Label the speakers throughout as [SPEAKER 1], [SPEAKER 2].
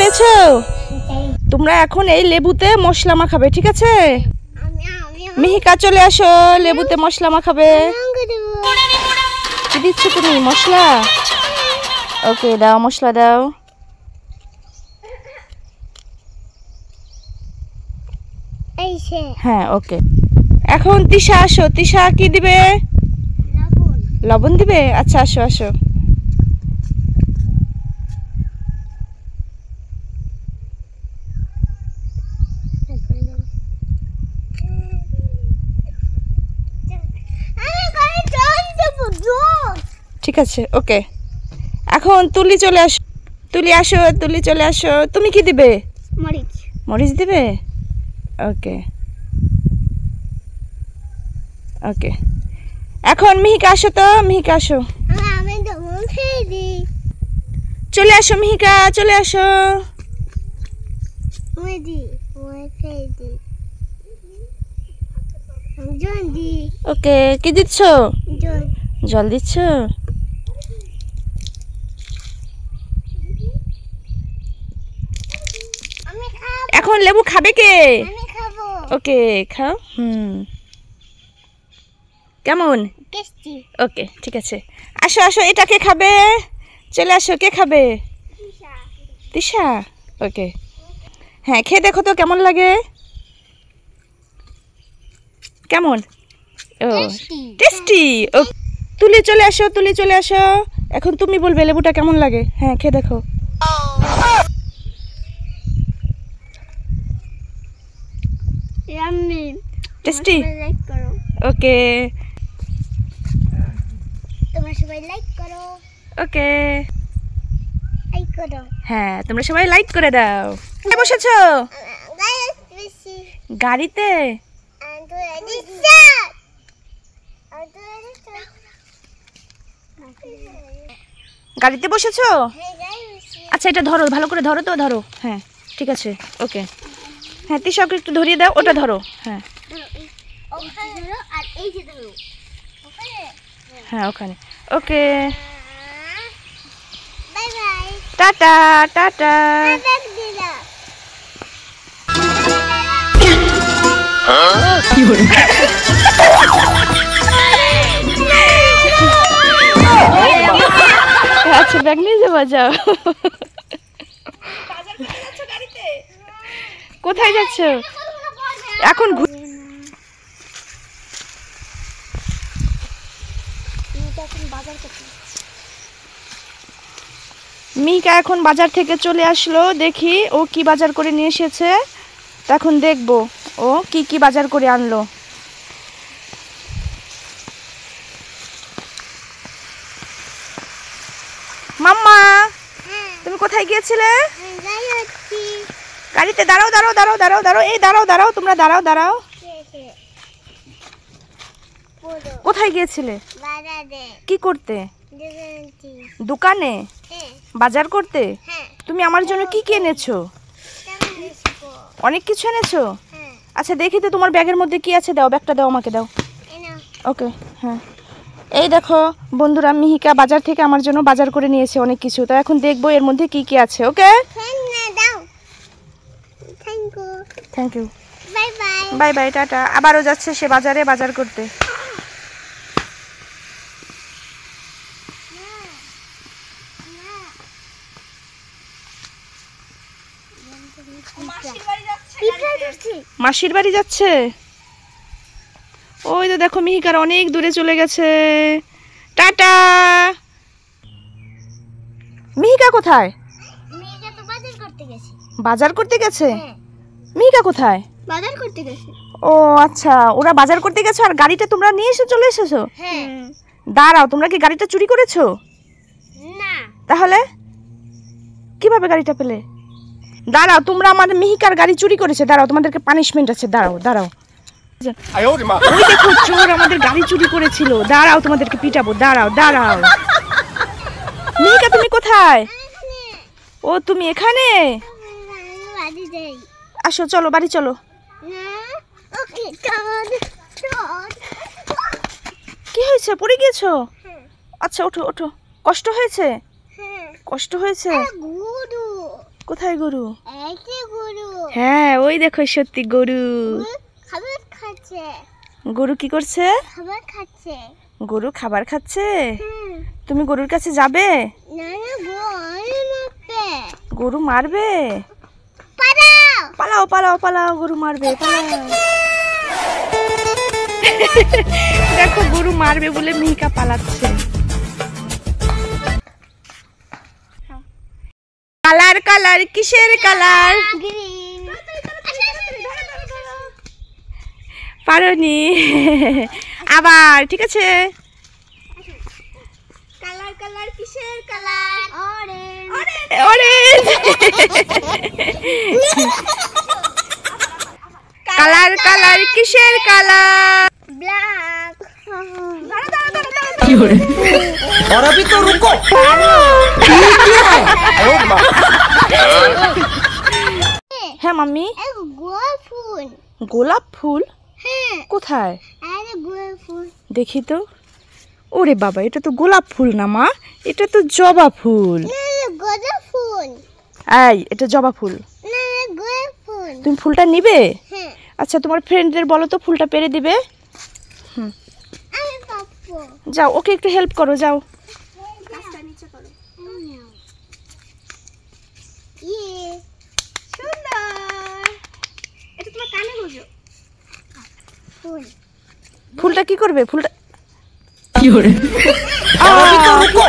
[SPEAKER 1] খেয়েছো? তোমরা এখন এই লেবুতে মশলা মাখাবে, ঠিক আছে? মিহিকা চলে আসো, লেবুতে মশলা মাখাবে। কি দিচ্ছ তুমি? মশলা? ওকে, দাও, মশলা দাও। হ্যাঁ, ওকে। এখন তিশা আসো। তিশা কি দিবে? লবণ দিবে? আচ্ছা, আসো আসো। ঠিক আছে, ওকে। এখন তুলি চলে আসো। তুলি আসো, তুলি চলে আসো। তুমি কি দিবে?
[SPEAKER 2] মরিচ।
[SPEAKER 1] মরিচ দিবে? ওকে ওকে। এখন মিহিকা আসো তো, মিহিকা আসো। চলে আসো মিহিকা, চলে আসো। ওকে, কি দিচ্ছ? জল দিচ্ছ? এখন লেবু খাবে কে? ওকে, খাও। কেমন? ওকে, ঠিক আছে। আসো আসো, এটা কে খাবে? চলে আসো, কে খাবে? তিশা। ওকে, হ্যাঁ, খেয়ে দেখো তো কেমন লাগে। কেমন? ও, টেস্টি। ও, তুলি চলে আসো, তুলি চলে আসো। এখন তুমি বলবে লেবুটা কেমন লাগে। হ্যাঁ, খেয়ে দেখো। টেস্টি। ওকে,
[SPEAKER 2] তোমরা সবাই লাইক করো।
[SPEAKER 1] ওকে,
[SPEAKER 2] লাইক করো।
[SPEAKER 1] হ্যাঁ, তোমরা সবাই লাইক করে দাও। কোথায় বসেছো? গাড়িতে? গাড়িতে বসেছো? আচ্ছা, এটা ধরো, ভালো করে ধরো তো, ধরো। হ্যাঁ, ঠিক আছে, ওকে। হ্যাঁ, তিশাকে একটু ধরিয়ে দাও, ওটা ধরো। হ্যাঁ হ্যাঁ, ওখানে। ওকে, টাটা টাটা। আচ্ছা, ব্যাগ নিয়ে যাবো, যাও। কোথায় যাচ্ছ এখন? মিহিকা এখন বাজার থেকে চলে আসলো। দেখি ও কি বাজার করে নিয়ে এসেছে। এখন দেখবো ও কি কি বাজার করে আনলো। মাম্মা, তুমি কোথায় গিয়েছিলে? গাড়িতে। দাঁড়াও দাঁড়াও দাঁড়াও দাঁড়াও দাঁড়াও, এই দাঁড়াও দাঁড়াও, তোমরা দাঁড়াও দাঁড়াও। কোথায় গিয়েছিলে? কি করতে? দোকানে? বাজার করতে? তুমি আমার জন্য কি কি এনেছো? অনেক কিছু এনেছো। আচ্ছা, দেখি তো তোমার ব্যাগের মধ্যে কি আছে। দাও, ব্যাগটা দাও, আমাকে দাও। ওকে, হ্যাঁ। এই দেখো বন্ধুরা, মিহিকা বাজার থেকে আমার জন্য বাজার করে নিয়েছে অনেক কিছু। তো এখন দেখবো এর মধ্যে কি কি আছে। Okay, thank you. Bye bye, টাটা। আবারও যাচ্ছে সে বাজারে বাজার করতে। মাসির বাড়ি যাচ্ছে। ওই তো দেখো, মিহিকার অনেক দূরে চলে গেছে। টাটা। মিহিকা কোথায়? বাজার করতে গেছে। মিহিকা কোথায়?
[SPEAKER 2] বাজার করতে গেছে।
[SPEAKER 1] ও আচ্ছা, ওরা বাজার করতে গেছে আর গাড়িটা তোমরা নিয়ে এসে চলে এসেছো। দাঁড়াও, তোমরা কি গাড়িটা চুরি করেছো?
[SPEAKER 2] না।
[SPEAKER 1] তাহলে কিভাবে গাড়িটা পেলে? দাঁড়াও, তোমরা আমাদের মিহিকার গাড়ি চুরি করেছে। দাঁড়াও, তোমাদেরকে পানিশমেন্ট আছে। দাঁড়াও দাঁড়াও। ওই দেখো, চোর আমাদের গাড়ি চুরি করেছিল। দাঁড়াও, তোমাদেরকে পিটাবো। দাঁড়াও দাঁড়াও। মিহিকা, তুমি কোথায়? ও, তুমি এখানে। আসো, চলো বাড়ি চলো। কি হয়েছে? পড়ে গিয়েছো? আচ্ছা, ওঠো ওঠো। কষ্ট হয়েছে? কষ্ট হয়েছে? কোথায় গরু?
[SPEAKER 2] এই যে গরু।
[SPEAKER 1] হ্যাঁ ওই দেখো সত্যি গরু।
[SPEAKER 2] খাবার খাচ্ছে।
[SPEAKER 1] গরু কি করছে?
[SPEAKER 2] খাবার খাচ্ছে।
[SPEAKER 1] গরু খাবার খাচ্ছে। তুমি গরুর কাছে যাবে?
[SPEAKER 2] না না গরু মারবে।
[SPEAKER 1] গরু মারবে?
[SPEAKER 2] পালাও
[SPEAKER 1] পালাও পালাও পালাও, গরু মারবে, পালাও। দেখো গরু মারবে বলে মিহিকা পালাচ্ছে। কালার কালার কিসের কালার?
[SPEAKER 2] গ্রিন।
[SPEAKER 1] পারোনি। আবার ঠিক আছে।
[SPEAKER 2] কালার কালার কিসের colour? Orange.
[SPEAKER 1] Orange. Colour colour কিসের কালার?
[SPEAKER 2] ব্ল্যাক।
[SPEAKER 3] और अभी तो रुको।
[SPEAKER 1] হ্যাঁ মাম্মি।
[SPEAKER 2] গোলাপ ফুল।
[SPEAKER 1] গোলাপ ফুল
[SPEAKER 2] হ্যাঁ
[SPEAKER 1] কোথায়?
[SPEAKER 2] আরে গোলাপ ফুল।
[SPEAKER 1] দেখি তো। ওরে বাবা, এটা তো গোলাপ ফুল না মা, এটা তো জবা ফুল।
[SPEAKER 2] না না গোলাপ ফুল।
[SPEAKER 1] এই এটা জবা ফুল।
[SPEAKER 2] না না গোলাপ ফুল।
[SPEAKER 1] তুমি ফুলটা নিবে?
[SPEAKER 2] হ্যাঁ
[SPEAKER 1] আচ্ছা তোমার ফ্রেন্ডদের বলো তো ফুলটা পেরে দিবে।
[SPEAKER 2] আমি পাপু।
[SPEAKER 1] যাও ওকে একটু হেল্প করো, যাও।
[SPEAKER 2] গাছটা নিচে করো। ইয়ে সুন্দর। এটা তোমার কানে গুজো। ফুল।
[SPEAKER 1] ফুলটা কি করবে? ফুলটা
[SPEAKER 3] और अभी तो रुको।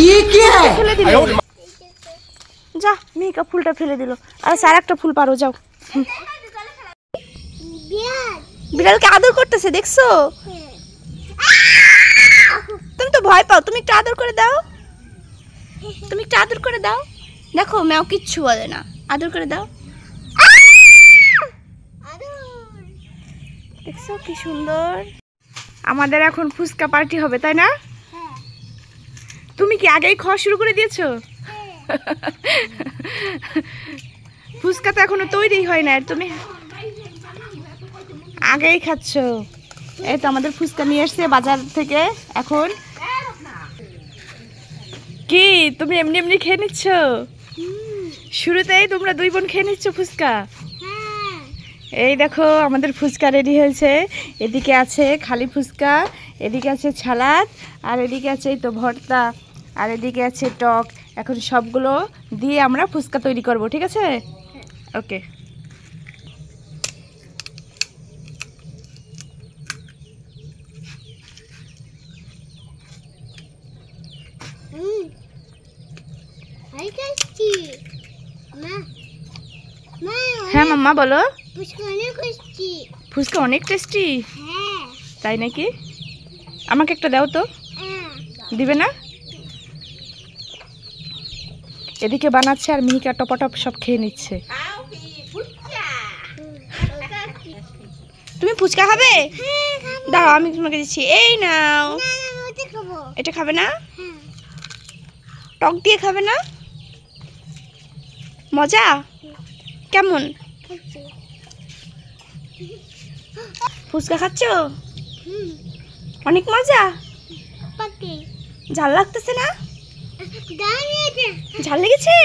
[SPEAKER 3] ये क्या है?
[SPEAKER 1] ফেলে দিল। যা মিহিকা ফুলটা ফেলে দিল। আর স্যার একটা ফুল পারো, যাও।
[SPEAKER 2] বিয়ার।
[SPEAKER 1] বিড়ালকে আদর করতেছে দেখছো? তুমি তো ভয় পাও, তুমি একটু আদর করে দাও। তুমি একটু আদর করে দাও। দেখো ম্যাও কিচ্ছু বলে না, আদর করে দাও। দেখছো কি সুন্দর। আমাদের এখন ফুচকা পার্টি হবে তাই না? তুমি কি আগেই খাওয়া শুরু করে দিয়েছো? ফুচকা তো এখনো তৈরি হয় না, আর তুমি আগেই খাচ্ছ। এই তো আমাদের ফুচকা নিয়ে এসছে বাজার থেকে। এখন কি তুমি এমনি এমনি খেয়ে নিচ্ছ? শুরুতেই তোমরা দুই বোন খেয়ে নিচ্ছ ফুচকা। এই দেখো আমাদের ফুচকা রেডি হয়েছে। এদিকে আছে খালি ফুচকা, এদিকে আছে সালাদ, আর এদিকে আছে এই তো ভর্তা, আর এদিকে আছে টক। এখন সবগুলো দিয়ে আমরা ফুচকা তৈরি করব, ঠিক আছে? ওকে।
[SPEAKER 2] Hi tasty. মা মা
[SPEAKER 1] হ্যাঁ মাম্মা বলো।
[SPEAKER 2] ফুচকা অনেক টেস্টি।
[SPEAKER 1] ফুচকা অনেক টেস্টি।
[SPEAKER 2] হ্যাঁ
[SPEAKER 1] তাই নাকি? আমাকে একটা দাও তো। দিবে না? এদিকে বানাচ্ছে আর মিহিকা টপাটপ সব খেয়ে নিচ্ছে। তুমি ফুচকা খাবে? দাও আমি তোমাকে দিচ্ছি, এই নাও। এটা খাবে না? টক দিয়ে খাবে না? মজা কেমন? ফুচকা খাচ্ছ? অনেক মজা। ঝাল লাগতেছে না? ঝাল লেগেছে?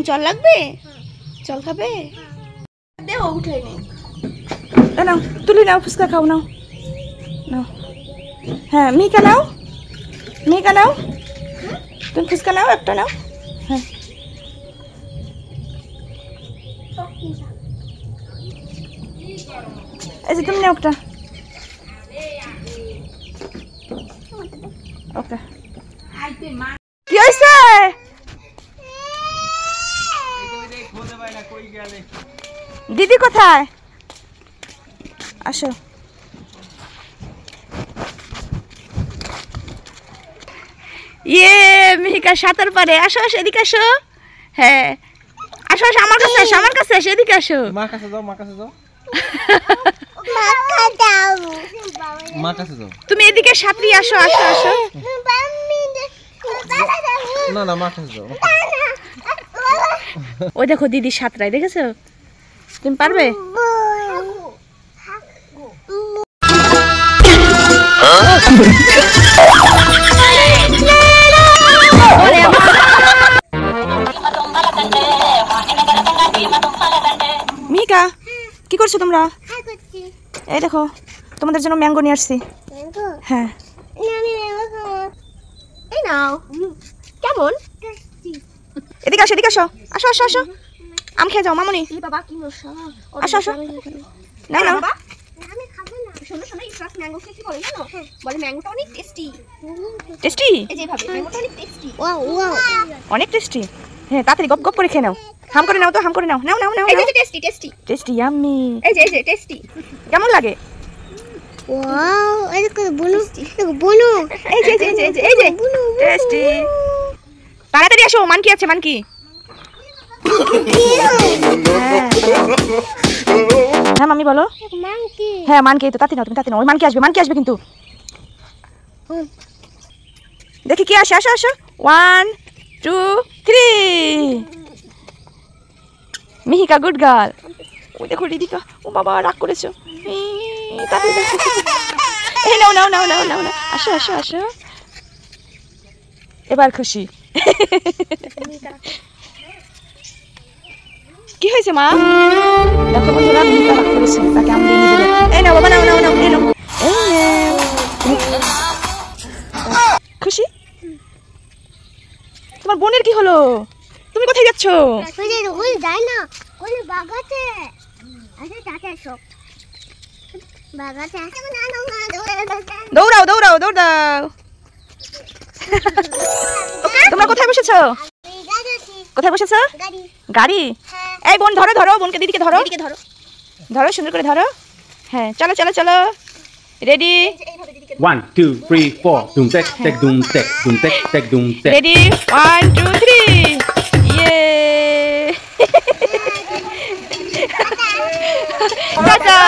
[SPEAKER 1] জল লাগবে? জল খাবে? দেও উঠে নি। নাও তুলে নাও, ফুচকা খাও, নাও নাও। হ্যাঁ মিহিকা নাও, মিহিকা নাও, তুমি ফুচকা নাও, একটা নাও। হ্যাঁ এই যে তুমি নাও একটা। ওকে কি হয়েছে? দিদি কোথায়? আসো। ইয়ে মিহিকা সাঁতার পারে। আসো আসো এদিকে আসো। হ্যাঁ আসো আসো আমার কাছে আসো, আমার কাছে আসো, এদিকে আসো।
[SPEAKER 3] माँ का से जाओ, माँ का से जाओ, माँ का से जाओ।
[SPEAKER 1] তুমি এদিকে সাঁতরি আসো, আসো আসো।
[SPEAKER 3] ना ना माँ का से जाओ।
[SPEAKER 1] ওই দেখো দিদি সাঁতরায়, দেখেছো? তুমি পারবে? মিহিকা কি করছো তোমরা?
[SPEAKER 2] হাই করছি।
[SPEAKER 1] এই দেখো তোমাদের জন্য ম্যাঙ্গো নিয়ে আসছি।
[SPEAKER 2] ম্যাঙ্গো?
[SPEAKER 1] হ্যাঁ
[SPEAKER 2] আমি ম্যাঙ্গো খাবো।
[SPEAKER 1] এই নাও। কেমন?
[SPEAKER 2] টেস্টি।
[SPEAKER 1] এদিকে আসো, এদিকে আসো, আসো আসো আসো, আম খেয়ে যাও মামুনি।
[SPEAKER 2] এই বাবা কি মশা।
[SPEAKER 1] আসো আসো, নাও নাও।
[SPEAKER 2] আমি খাবো না।
[SPEAKER 4] শোনো শোনো, ইফরাত ম্যাঙ্গোকে কি বলে জানো? বলে ম্যাঙ্গোটা অনেক টেস্টি।
[SPEAKER 1] টেস্টি?
[SPEAKER 4] এই যে ভাবে ম্যাঙ্গোটা অনেক টেস্টি।
[SPEAKER 2] Wow wow.
[SPEAKER 1] অনেক টেস্টি। হ্যাঁ তাড়াতাড়ি গপ গপ করে খেয়ে নাও, হাম করে নাও তো, হাম করে নাও, নাও নাও নাও।
[SPEAKER 4] এই যে টেস্টি টেস্টি।
[SPEAKER 1] Tasty yummy.
[SPEAKER 4] এই যে টেস্টি।
[SPEAKER 1] কেমন লাগে?
[SPEAKER 2] ওয়াও, এই দেখো বুনু, দেখো বুনু।
[SPEAKER 4] এই যে
[SPEAKER 2] বুনু।
[SPEAKER 1] টেস্টি। তাড়াতাড়ি আসো, মানকি আছে মানকি। হ্যাঁ মামি বলো।
[SPEAKER 2] মাংকি।
[SPEAKER 1] হ্যাঁ মানকি, এই তো তাড়াতাড়ি নাও, তুমি তাড়াতাড়ি নাও, ওই মানকি আসবে, মানকি আসবে কিন্তু। দেখি কে আসে, আসো আসো। 1 2 3। Miheeka good girl. ওই দেখো রিদিকা, ও বাবা রাগ করেছো। তাড়াতাড়ি দাও। এই নাও নাও নাও নাও নাও নাও, আসো আসো আসো। এবার খুশি। কি হয়েছে মা? দেখো বন্ধুরা মিহিকা রাগ করেছে, তাকে আম দিয়ে নিয়ে দিল। এই নাও বাবা, নাও নাও নাও, এই নাও। এই নাও। খুশি? তোমার বোনের কি হলো? তুমি কোথায় যাচ্ছ?
[SPEAKER 2] ওই যায় না, ওই বাগাতে। আচ্ছা চাচা সব বাগাতে আছে না না না
[SPEAKER 1] দৌড়াও দৌড়াও দৌড় দাও। তোমরা কোথায় বসেছো? কোথায় বসেছো?
[SPEAKER 2] গাড়ি।
[SPEAKER 1] গাড়ি?
[SPEAKER 2] হ্যাঁ।
[SPEAKER 1] এই বোন ধরো ধরো, বোনকে দিদিকে ধরো,
[SPEAKER 4] এদিকে ধরো।
[SPEAKER 1] ধরো সুন্দর করে ধরো। হ্যাঁ চলো চলো চলো, ready
[SPEAKER 3] 1 2 3 4 doom tek tek doom tek doom tek.
[SPEAKER 1] Ready 1 2 3 ইয়ে। টাটা।